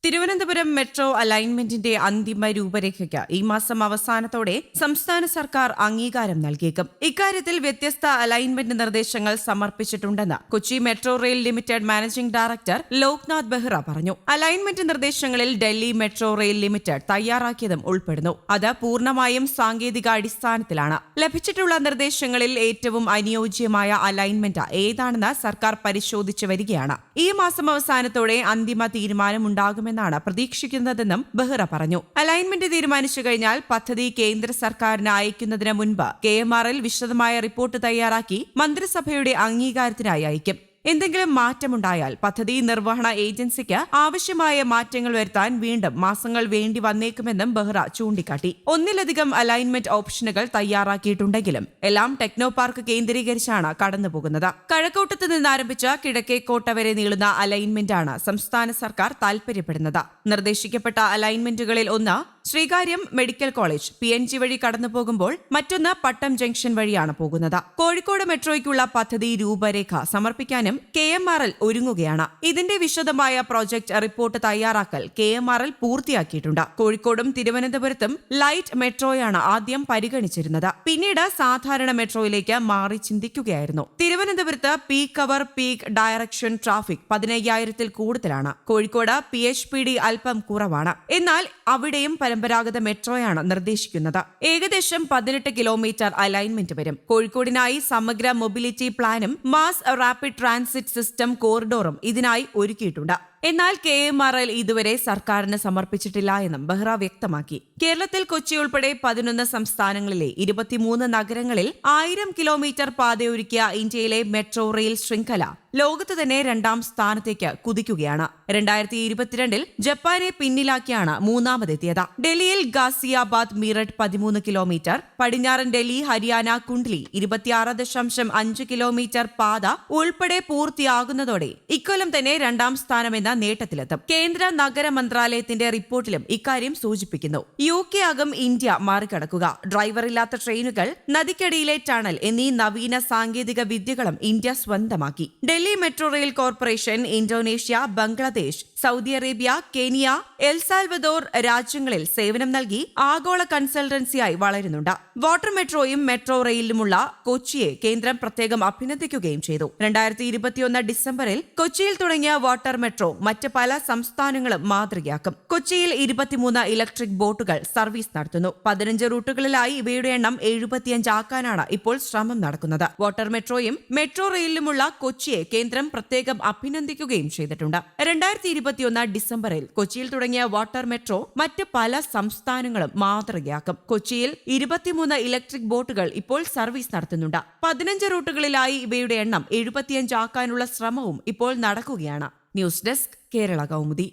Thiruvananthapuram metro അലൈൻമെന്റിന്റെ അന്തിമ രൂപരേഖയ്ക്ക് ഈ മാസം അവസാനത്തോടെ സംസ്ഥാന സർക്കാർ അംഗീകാരം നൽകിയേക്കും. ഇക്കാര്യത്തിൽ വ്യത്യസ്ത അലൈൻമെന്റ് നിർദ്ദേശങ്ങൾ സമർപ്പിച്ചിട്ടുണ്ടെന്ന് Kochi metro rail limited managing director Loknath Behera പറഞ്ഞു. അലൈൻമെന്റ് നിർദ്ദേശങ്ങളിൽ ഡൽഹി മെട്രോ റെയിൽ ലിമിറ്റഡ് തയ്യാറാക്കിയതും ഉൾപ്പെടുന്നു. അത് പൂർണ്ണമായും സാങ്കേതിക അടിസ്ഥാനത്തിലാണ്. ലഭിച്ചിട്ടുള്ള നിർദ്ദേശങ്ങളിൽ ഏറ്റവും അനുയോജ്യമായ അലൈൻമെന്റ് ഏതാണെന്ന് സർക്കാർ പരിശോധിച്ചു വരികയാണ്. ഈ മാസം അവസാനത്തോടെ അന്തിമ തീരുമാനമുണ്ടാകുമെന്നാണ് പ്രതീക്ഷിക്കുന്നതെന്നും ബെഹ്റ പറഞ്ഞു. അലൈൻമെന്റ് തീരുമാനിച്ചു കഴിഞ്ഞാൽ പദ്ധതി കേന്ദ്ര സർക്കാരിന് അയക്കുന്നതിന് മുൻപ് KMRL വിശദമായ റിപ്പോർട്ട് തയ്യാറാക്കി മന്ത്രിസഭയുടെ അംഗീകാരത്തിനായി അയക്കും. എന്തെങ്കിലും മാറ്റമുണ്ടായാൽ പദ്ധതി നിർവഹണ ഏജൻസിക്ക് ആവശ്യമായ മാറ്റങ്ങൾ വരുത്താൻ വീണ്ടും മാസങ്ങൾ വേണ്ടി വന്നേക്കുമെന്നും ബെഹ്റ ചൂണ്ടിക്കാട്ടി. ഒന്നിലധികം അലൈൻമെന്റ് ഓപ്ഷനുകൾ തയ്യാറാക്കിയിട്ടുണ്ടെങ്കിലും എല്ലാം ടെക്നോ പാർക്ക് കേന്ദ്രീകരിച്ചാണ് കടന്നുപോകുന്നത്. കഴക്കൂട്ടത്ത് നിന്ന് ആരംഭിച്ച കിഴക്കേക്കോട്ട വരെ നീളുന്ന അലൈൻമെന്റാണ് സംസ്ഥാന സർക്കാർ താൽപര്യപ്പെടുന്നത്. നിർദ്ദേശിക്കപ്പെട്ട അലൈൻമെന്റുകളിൽ ഒന്ന് ശ്രീകാര്യം മെഡിക്കൽ കോളേജ് PNG വഴി കടന്നുപോകുമ്പോൾ മറ്റൊന്ന് പട്ടം ജംഗ്ഷൻ വഴിയാണ് പോകുന്നത്. കോഴിക്കോട് മെട്രോയ്ക്കുള്ള പദ്ധതി രൂപരേഖ സമർപ്പിക്കാനും KMRL ഒരുങ്ങുകയാണ്. ഇതിന്റെ വിശദമായ പ്രോജക്ട് റിപ്പോർട്ട് തയ്യാറാക്കൽ KMRL പൂർത്തിയാക്കിയിട്ടുണ്ട്. കോഴിക്കോടും തിരുവനന്തപുരത്തും ലൈറ്റ് മെട്രോയാണ് ആദ്യം പരിഗണിച്ചിരുന്നത്. പിന്നീട് സാധാരണ മെട്രോയിലേക്ക് മാറി ചിന്തിക്കുകയായിരുന്നു. തിരുവനന്തപുരത്ത് പീക്ക് അവർ പീക്ക് ഡയറക്ഷൻ ട്രാഫിക് 15,000-ൽ കൂടുതലാണ്. കോഴിക്കോട് PHPD അല്പം കുറവാണ്. എന്നാൽ അവിടെയും പരമ്പരാഗത മെട്രോയാണ് നിർദ്ദേശിക്കുന്നത്. ഏകദേശം 18 കിലോമീറ്റർ അലൈൻമെന്റ് വരും. കോഴിക്കോടിനായി സമഗ്ര മൊബിലിറ്റി പ്ലാനും മാസ് റാപ്പിഡ് ട്രാൻസിറ്റ് സിസ്റ്റം കോറിഡോറും ഇതിനായി ഒരുക്കിയിട്ടുണ്ട്. എന്നാൽ KMRL ഇതുവരെ സർക്കാരിന് സമർപ്പിച്ചിട്ടില്ല എന്നും ബെഹ്റ വ്യക്തമാക്കി. കേരളത്തിൽ കൊച്ചി ഉൾപ്പെടെ 11 സംസ്ഥാനങ്ങളിലെ 23 നഗരങ്ങളിൽ 1000 കിലോമീറ്റർ പാതയൊരുക്കിയ ഇന്ത്യയിലെ മെട്രോ റെയിൽ ശൃംഖല ലോകത്ത് തന്നെ 2ാം സ്ഥാനത്തേക്ക് കുതിക്കുകയാണ്. 2022-ൽ ജപ്പാനെ പിന്നിലാക്കിയാണ് മൂന്നാമതെത്തിയത്. ഡൽഹിയിൽ ഗാസിയാബാദ് മീററ്റ് 13 കിലോമീറ്റർ, പടിഞ്ഞാറൻ ഡൽഹി ഹരിയാന കുണ്ട്ലി 26.5 കിലോമീറ്റർ പാത ഉൾപ്പെടെ പൂർത്തിയാകുന്നതോടെ ഇക്കൊല്ലം തന്നെ 2ാം സ്ഥാനമെന്ന നേട്ടത്തിലെത്തും. കേന്ദ്ര നഗര മന്ത്രാലയത്തിന്റെ റിപ്പോർട്ടിലും ഇക്കാര്യം സൂചിപ്പിക്കുന്നു. UK ആകും ഇന്ത്യ മറികടക്കുക. ഡ്രൈവറില്ലാത്ത ട്രെയിനുകൾ, നദിക്കടിയിലെ ടണൽ എന്നീ നവീന സാങ്കേതിക വിദ്യകളും ഇന്ത്യ സ്വന്തമാക്കി. Delhi metro rail corporation Indonesia, Bangladesh, Saudi Arabia, Kenya, El Salvador രാജ്യങ്ങളിൽ സേവനം നൽകി ആഗോള കൺസൾട്ടൻസിയായി വളരുന്നുണ്ട്. വാട്ടർ മെട്രോയും മെട്രോ റെയിലുമുള്ള കൊച്ചിയെ കേന്ദ്രം പ്രത്യേകം അഭിനന്ദിക്കുകയും ചെയ്തു. 2021 ഡിസംബറിൽ കൊച്ചിയിൽ തുടങ്ങിയ വാട്ടർ മെട്രോ മറ്റ് പല സംസ്ഥാനങ്ങളും മാതൃകയാക്കും. കൊച്ചിയിൽ 23 ഇലക്ട്രിക് ബോട്ടുകൾ സർവീസ് നടത്തുന്നു. 15 റൂട്ടുകളിലായി ഇവയുടെ എണ്ണം 75 ആക്കാനാണ് ഇപ്പോൾ ശ്രമം നടക്കുന്നത്. വാട്ടർ മെട്രോയും മെട്രോ റെയിലുമുള്ള കൊച്ചിയെ കേന്ദ്രം പ്രത്യേകം അഭിനന്ദിക്കുകയും ചെയ്തിട്ടുണ്ട്. 2021 ഡിസംബറിൽ കൊച്ചിയിൽ തുടങ്ങിയ വാട്ടർ മെട്രോ മറ്റ് പല സംസ്ഥാനങ്ങളും മാതൃകയാക്കും. കൊച്ചിയിൽ 23 ഇലക്ട്രിക് ബോട്ടുകൾ ഇപ്പോൾ സർവീസ് നടത്തുന്നുണ്ട്. 15 റൂട്ടുകളിലായി ഇവയുടെ എണ്ണം 75 ആക്കാനുള്ള ശ്രമവും ഇപ്പോൾ നടക്കുകയാണ്. News desk Kerala Kaumudi.